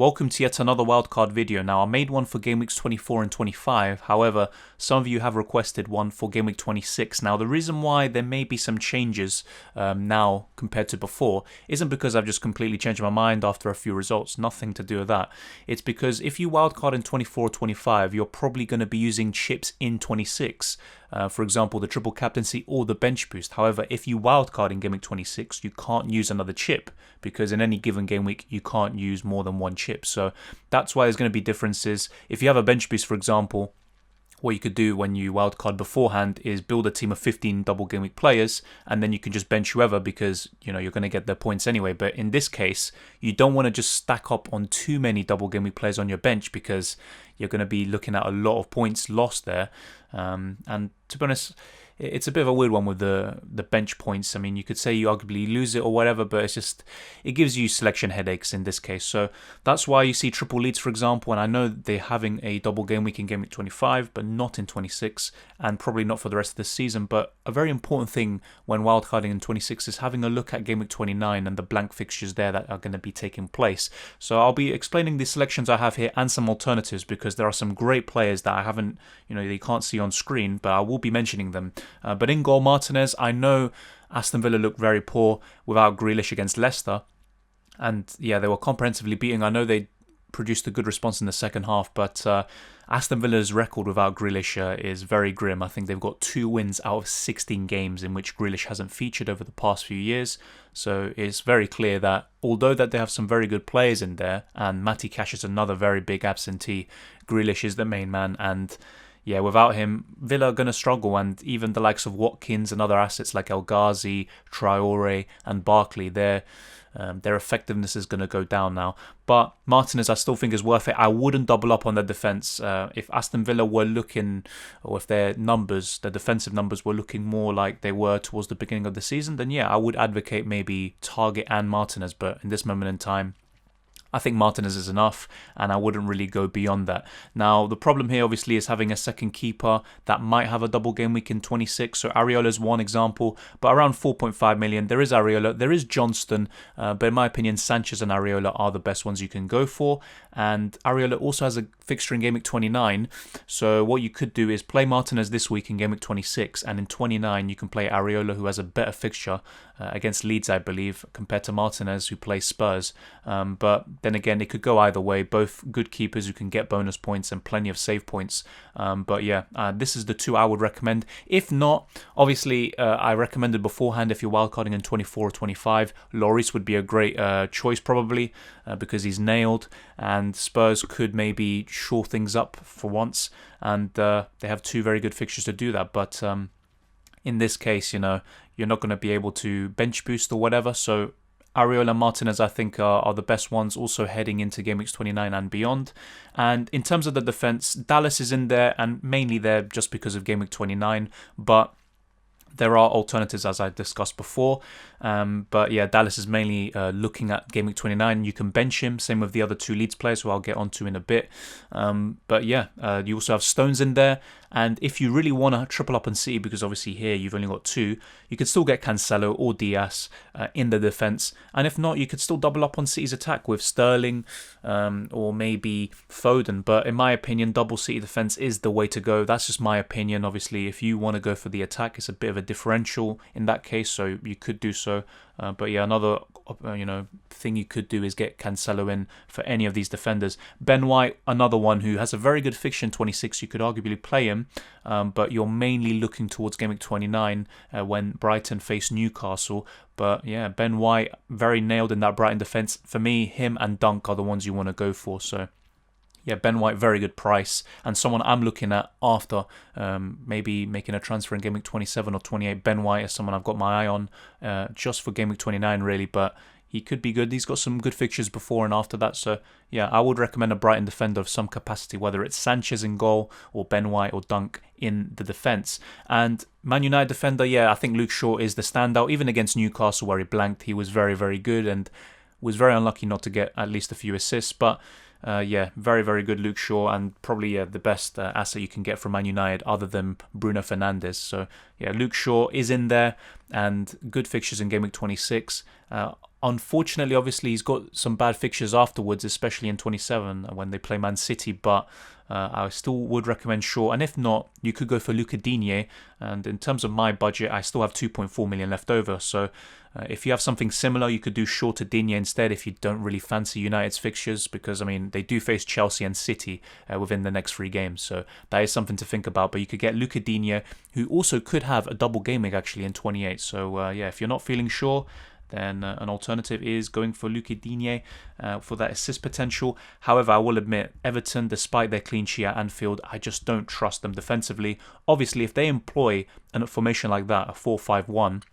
welcome to yet another wildcard video. Now, I made one for Game Weeks 24 and 25, however, some of you have requested one for Game Week 26. Now, the reason why there may be some changes now compared to before isn't because I've just completely changed my mind after a few results, nothing to do with that. It's because if you wildcard in 24 or 25, you're probably going to be using chips in 26. For example, the triple captaincy or the bench boost. However, if you wildcard in Game Week 26, you can't use another chip because in any given game week, you can't use more than one chip. So that's why there's going to be differences. If you have a bench boost, for example, what you could do when you wildcard beforehand is build a team of 15 double game week players, and then you can just bench whoever because you're going to get their points anyway. But in this case, you don't want to just stack up on too many double game week players on your bench because you're going to be looking at a lot of points lost there. And to be honest, it's a bit of a weird one with the bench points. I mean, you could say you arguably lose it or whatever, but it gives you selection headaches in this case. So that's why you see triple leads, for example, and I know they're having a double game week in Game Week 25, but not in 26, and probably not for the rest of the season. But a very important thing when wildcarding in 26 is having a look at Game Week 29 and the blank fixtures there that are going to be taking place. So I'll be explaining the selections I have here and some alternatives because there are some great players that I haven't, you can't see on screen, but I will be mentioning them. But in goal, Martinez, I know Aston Villa looked very poor without Grealish against Leicester. And yeah, they were comprehensively beating. I know they produced a good response in the second half, but Aston Villa's record without Grealish is very grim. I think they've got 2 wins out of 16 games in which Grealish hasn't featured over the past few years. So it's very clear that although that they have some very good players in there, and Matty Cash is another very big absentee, Grealish is the main man, and yeah, without him, Villa are going to struggle, and even the likes of Watkins and other assets like El Ghazi, Traore and Barkley, their effectiveness is going to go down now. But Martinez, I still think is worth it. I wouldn't double up on their defence. If Aston Villa were looking, or if their defensive numbers were looking more like they were towards the beginning of the season, then yeah, I would advocate maybe Target and Martinez. But in this moment in time, I think Martinez is enough, and I wouldn't really go beyond that. Now, the problem here obviously is having a second keeper that might have a double game week in 26. So Areola is one example, but around 4.5 million. There is Areola, there is Johnston, but in my opinion, Sanchez and Areola are the best ones you can go for. And Areola also has a fixture in Game Week 29. So what you could do is play Martinez this week in Game Week 26, and in 29 you can play Areola, who has a better fixture against Leeds, I believe, compared to Martinez, who plays Spurs. But then again, it could go either way. Both good keepers who can get bonus points and plenty of save points. But yeah, this is the 2 I would recommend. If not, obviously, I recommended beforehand if you're wildcarding in 24 or 25, Lloris would be a great choice probably because he's nailed, and Spurs could maybe shore things up for once, and they have 2 very good fixtures to do that. But in this case, you're not going to be able to bench boost or whatever, so Areola and Martinez, I think, are the best ones, also heading into Game Weeks 29 and beyond. And in terms of the defence, Dallas is in there, and mainly there just because of Game Week 29, but there are alternatives, as I discussed before. But yeah, Dallas is mainly looking at Game Week 29. You can bench him, same with the other 2 Leeds players, who I'll get onto in a bit. But yeah, you also have Stones in there. And if you really want to triple up on City, because obviously here you've only got 2, you could still get Cancelo or Diaz in the defence. And if not, you could still double up on City's attack with Sterling or maybe Foden. But in my opinion, double City defence is the way to go. That's just my opinion. Obviously, if you want to go for the attack, it's a bit of a differential in that case, so you could do so. But yeah, another thing you could do is get Cancelo in for any of these defenders. Ben White, another one who has a very good fixture in 26. You could arguably play him, but you're mainly looking towards Game Week 29 when Brighton face Newcastle. But yeah, Ben White, very nailed in that Brighton defence. For me, him and Dunk are the ones you want to go for. So yeah, Ben White, very good price, and someone I'm looking at after maybe making a transfer in Game Week 27 or 28. Ben White is someone I've got my eye on just for Game Week 29 really, but he could be good. He's got some good fixtures before and after that, so yeah, I would recommend a Brighton defender of some capacity, whether it's Sanchez in goal or Ben White or Dunk in the defence. And Man United defender, yeah, I think Luke Shaw is the standout. Even against Newcastle where he blanked, he was very, very good and was very unlucky not to get at least a few assists, but yeah, very, very good Luke Shaw, and probably the best asset you can get from Man United other than Bruno Fernandes. So yeah, Luke Shaw is in there, and good fixtures in Game Week 26. Unfortunately, obviously, he's got some bad fixtures afterwards, especially in 27 when they play Man City. But I still would recommend Shaw. And if not, you could go for Luca Digne. And in terms of my budget, I still have 2.4 million left over. So if you have something similar, you could do Shaw to Digne instead if you don't really fancy United's fixtures. Because, I mean, they do face Chelsea and City within the next 3 games. So that is something to think about. But you could get Luca Digne, who also could have a double game week actually in 28. So yeah, if you're not feeling Shaw, then an alternative is going for Luca Digne for that assist potential. However, I will admit, Everton, despite their clean sheet at Anfield, I just don't trust them defensively. Obviously, if they employ a formation like that, a 4-5-1,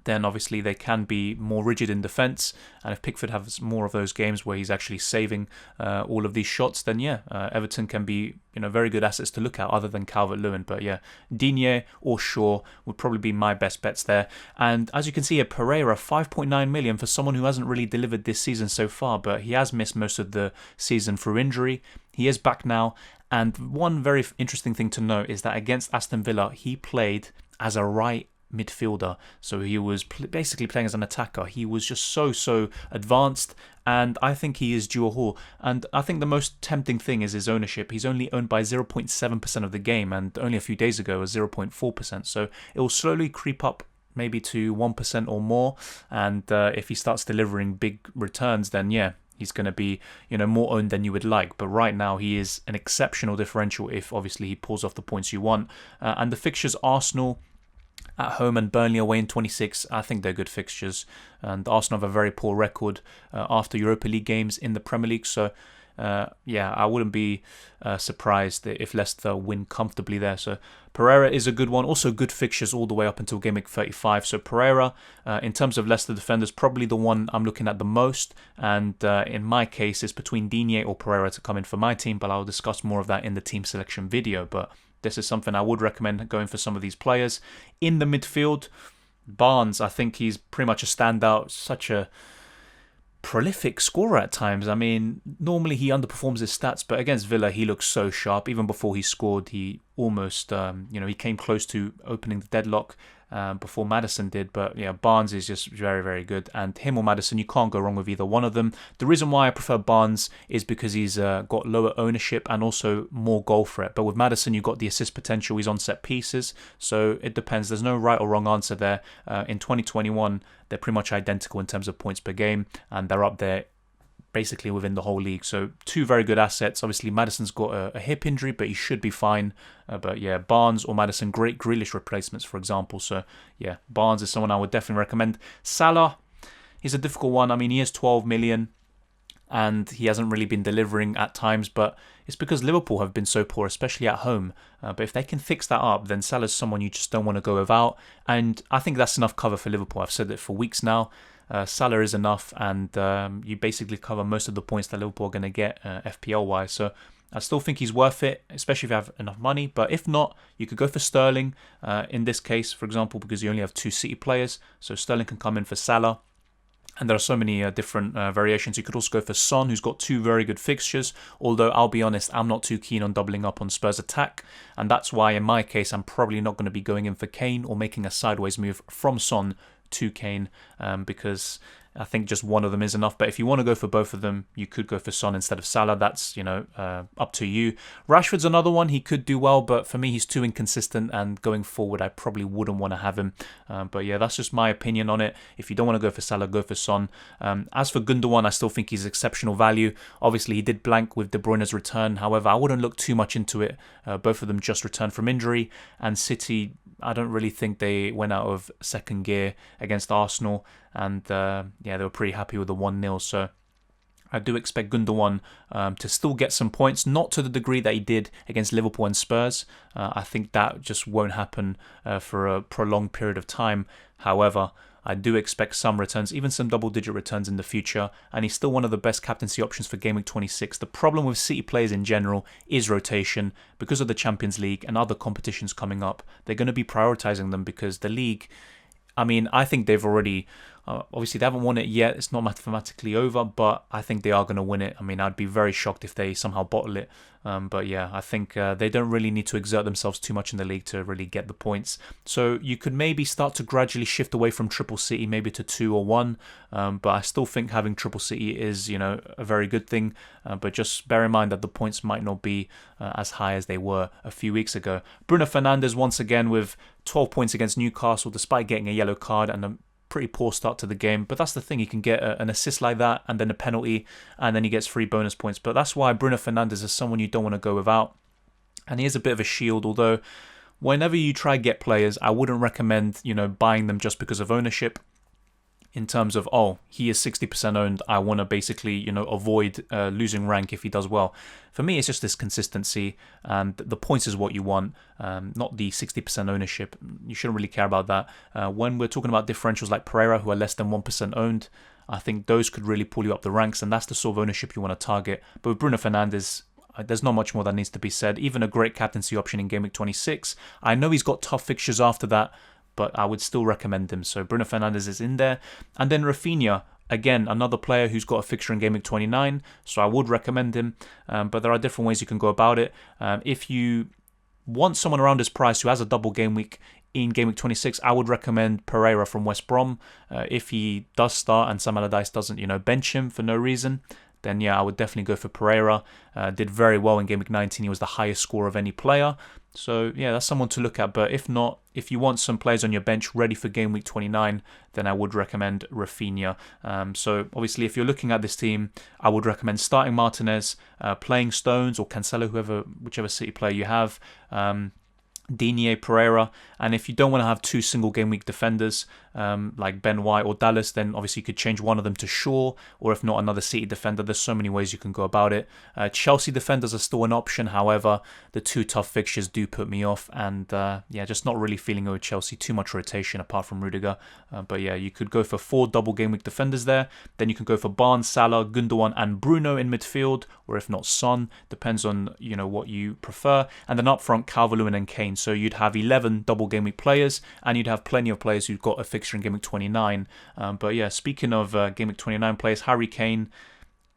then obviously they can be more rigid in defence. And if Pickford has more of those games where he's actually saving all of these shots, then yeah, Everton can be very good assets to look at other than Calvert-Lewin. But yeah, Digne or Shaw would probably be my best bets there. And as you can see here, Pereira, 5.9 million for someone who hasn't really delivered this season so far, but he has missed most of the season through injury. He is back now. And one very interesting thing to note is that against Aston Villa, he played as a right midfielder, so he was basically playing as an attacker. He was just so advanced, and I think he is due a haul. And I think the most tempting thing is his ownership. He's only owned by 0.7% of the game, and only a few days ago was 0.4%, so it will slowly creep up maybe to 1% or more. And if he starts delivering big returns, then yeah, he's going to be, more owned than you would like. But right now, he is an exceptional differential if obviously he pulls off the points you want. And the fixtures, Arsenal at home and Burnley away in 26, I think they're good fixtures. And Arsenal have a very poor record after Europa League games in the Premier League. So, yeah, I wouldn't be surprised if Leicester win comfortably there. So Pereira is a good one. Also good fixtures all the way up until game week 35. So Pereira, in terms of Leicester defenders, probably the one I'm looking at the most. And in my case, it's between Digne or Pereira to come in for my team. But I'll discuss more of that in the team selection video. But this is something I would recommend going for some of these players. In the midfield, Barnes, I think he's pretty much a standout, such a prolific scorer at times. I mean, normally he underperforms his stats, but against Villa, he looks so sharp. Even before he scored, he almost, he came close to opening the deadlock before Maddison did. But yeah, Barnes is just very, very good. And him or Maddison, you can't go wrong with either one of them. The reason why I prefer Barnes is because he's got lower ownership and also more goal threat. But with Maddison, you've got the assist potential. He's on set pieces. So it depends. There's no right or wrong answer there. In 2021, they're pretty much identical in terms of points per game. And they're up there basically within the whole league. So 2 very good assets. Obviously, Maddison's got a hip injury, but he should be fine. But yeah, Barnes or Maddison, great Grealish replacements, for example. So yeah, Barnes is someone I would definitely recommend. Salah, he's a difficult one. I mean, he is 12 million and he hasn't really been delivering at times, but it's because Liverpool have been so poor, especially at home. But if they can fix that up, then Salah's someone you just don't want to go without. And I think that's enough cover for Liverpool. I've said it for weeks now. Salah is enough, and you basically cover most of the points that Liverpool are going to get FPL-wise. So I still think he's worth it, especially if you have enough money. But if not, you could go for Sterling in this case, for example, because you only have 2 City players. So Sterling can come in for Salah. And there are so many different variations. You could also go for Son, who's got 2 very good fixtures. Although, I'll be honest, I'm not too keen on doubling up on Spurs' attack. And that's why, in my case, I'm probably not going to be going in for Kane or making a sideways move from Son to Kane, because I think just one of them is enough. But if you want to go for both of them, you could go for Son instead of Salah. That's, up to you. Rashford's another one. He could do well, but for me, he's too inconsistent. And going forward, I probably wouldn't want to have him. But yeah, that's just my opinion on it. If you don't want to go for Salah, go for Son. As for Gundogan, I still think he's exceptional value. Obviously, he did blank with De Bruyne's return. However, I wouldn't look too much into it. Both of them just returned from injury. And City, I don't really think they went out of second gear against Arsenal. And they were pretty happy with the 1-0. So I do expect Gundogan to still get some points, not to the degree that he did against Liverpool and Spurs. I think that just won't happen for a prolonged period of time. However, I do expect some returns, even some double-digit returns in the future, and he's still one of the best captaincy options for Game Week 26. The problem with City players in general is rotation. Because of the Champions League and other competitions coming up, they're going to be prioritising them because the league, I mean, I think they've already Obviously, they haven't won it yet. It's not mathematically over, but I think they are going to win it. I mean, I'd be very shocked if they somehow bottle it. But yeah, I think they don't really need to exert themselves too much in the league to really get the points. So you could maybe start to gradually shift away from Triple City, maybe to 2 or 1. But I still think having Triple City is, a very good thing. But just bear in mind that the points might not be as high as they were a few weeks ago. Bruno Fernandes once again with 12 points against Newcastle, despite getting a yellow card and a pretty poor start to the game. But that's the thing, he can get an assist like that and then a penalty, and then he gets 3 bonus points. But that's why Bruno Fernandes is someone you don't want to go without, and he is a bit of a shield. Although whenever you try get players, I wouldn't recommend buying them just because of ownership, in terms of, oh, he is 60% owned, I want to basically avoid losing rank if he does well. For me, it's just this consistency, and the points is what you want, not the 60% ownership. You shouldn't really care about that. When we're talking about differentials like Pereira, who are less than 1% owned, I think those could really pull you up the ranks, and that's the sort of ownership you want to target. But with Bruno Fernandes, there's not much more that needs to be said. Even a great captaincy option in Game Week 26. I know he's got tough fixtures after that, but I would still recommend him. So Bruno Fernandes is in there. And then Rafinha, again, another player who's got a fixture in Game Week 29, so I would recommend him. But there are different ways you can go about it. If you want someone around his price who has a double game week in Game Week 26, I would recommend Pereira from West Brom. If he does start and Sam Allardyce doesn't, bench him for no reason, then yeah, I would definitely go for Pereira. Did very well in Game Week 19. He was the highest score of any player. So yeah, that's someone to look at. But if not, if you want some players on your bench ready for Game Week 29, then I would recommend Rafinha. So obviously, if you're looking at this team, I would recommend starting Martinez, playing Stones or Cancelo, whichever City player you have. Digne, Pereira, and if you don't want to have 2 single game week defenders like Ben White or Dallas, then obviously you could change one of them to Shaw, or if not, another City defender. There's so many ways you can go about it. Chelsea defenders are still an option, however, the 2 tough fixtures do put me off, and just not really feeling with Chelsea, too much rotation apart from Rudiger. But yeah, you could go for 4 double game week defenders there. Then you can go for Barnes, Salah, Gundogan and Bruno in midfield, or if not Son, depends on what you prefer. And then up front, Calvert-Lewin and Kane. So you'd have 11 double game week players, and you'd have plenty of players who've got a fixture in Game Week 29. But yeah, speaking of Game Week 29 players, Harry Kane,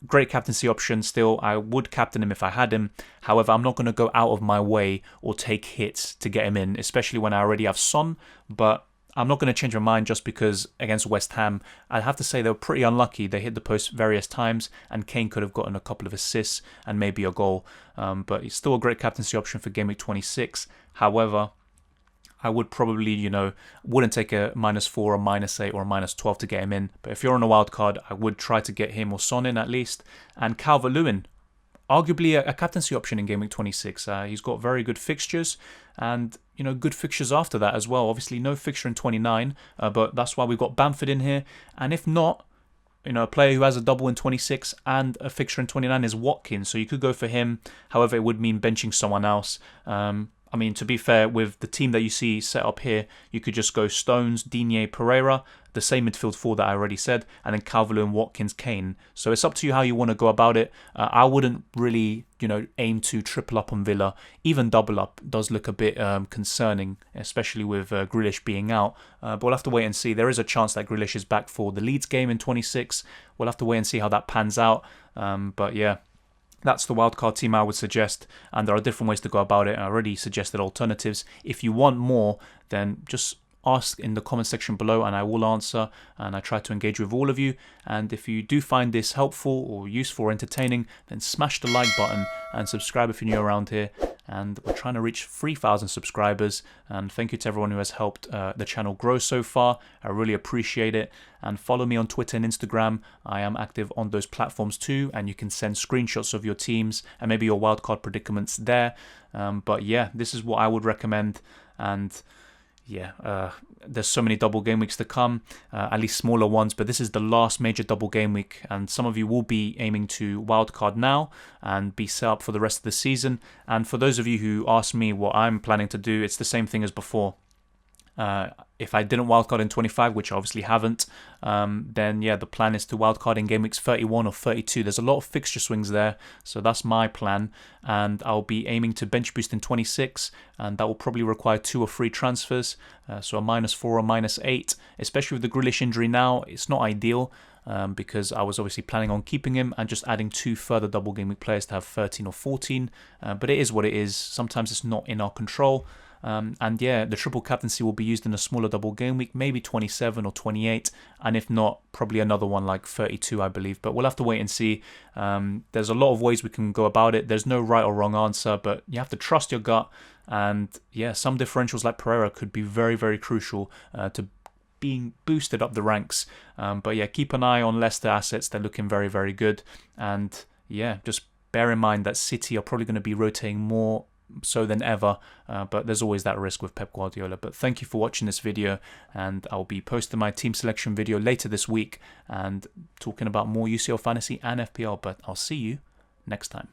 great captaincy option still. I would captain him if I had him. However, I'm not going to go out of my way or take hits to get him in, especially when I already have Son. But I'm not going to change my mind just because against West Ham, I'd have to say they were pretty unlucky. They hit the post various times, and Kane could have gotten a couple of assists and maybe a goal. But he's still a great captaincy option for Game Week 26. However, I would probably, wouldn't take a -4 or -8 or a -12 to get him in. But if you're on a wild card, I would try to get him or Son in at least. And Calvert-Lewin, arguably a captaincy option in Game Week 26. He's got very good fixtures and, good fixtures after that as well. Obviously, no fixture in 29, but that's why we've got Bamford in here. And if not, a player who has a double in 26 and a fixture in 29 is Watkins. So you could go for him. However, it would mean benching someone else. I mean, to be fair, with the team that you see set up here, you could just go Stones, Digne, Pereira, the same midfield 4 that I already said, and then Calvert-Lewin, Watkins, Kane. So it's up to you how you want to go about it. I wouldn't really, aim to triple up on Villa. Even double up does look a bit concerning, especially with Grealish being out. But we'll have to wait and see. There is a chance that Grealish is back for the Leeds game in 26. We'll have to wait and see how that pans out. But yeah, that's the wildcard team I would suggest, and there are different ways to go about it. I already suggested alternatives. If you want more, then just ask in the comment section below and I will answer, and I try to engage with all of you. And if you do find this helpful or useful or entertaining, then smash the like button and subscribe if you're new around here. And we're trying to reach 3,000 subscribers, and thank you to everyone who has helped the channel grow so far. I really appreciate it. And follow me on Twitter and Instagram. I am active on those platforms too, and you can send screenshots of your teams and maybe your wildcard predicaments there. But yeah, this is what I would recommend. And yeah, there's so many double game weeks to come, at least smaller ones, but this is the last major double game week, and some of you will be aiming to wildcard now and be set up for the rest of the season. And for those of you who ask me what I'm planning to do, it's the same thing as before. if I didn't wildcard in 25, which I obviously haven't, then yeah, the plan is to wildcard in game weeks 31 or 32. There's a lot of fixture swings there, so that's my plan. And I'll be aiming to bench boost in 26, and that will probably require 2 or 3 transfers, so a -4 or -8. Especially with the Grealish injury now, it's not ideal. Because I was obviously planning on keeping him and just adding 2 further double game week players to have 13 or 14. But it is what it is. Sometimes it's not in our control. And yeah, the triple captaincy will be used in a smaller double game week, maybe 27 or 28. And if not, probably another one like 32, I believe. But we'll have to wait and see. There's a lot of ways we can go about it. There's no right or wrong answer, but you have to trust your gut. And yeah, some differentials like Pereira could be very, very crucial to being boosted up the ranks. But yeah, keep an eye on Leicester assets. They're looking very, very good. And yeah, just bear in mind that City are probably going to be rotating more so than ever, but there's always that risk with Pep Guardiola. But thank you for watching this video, and I'll be posting my team selection video later this week and talking about more UCL fantasy and FPL. But I'll see you next time.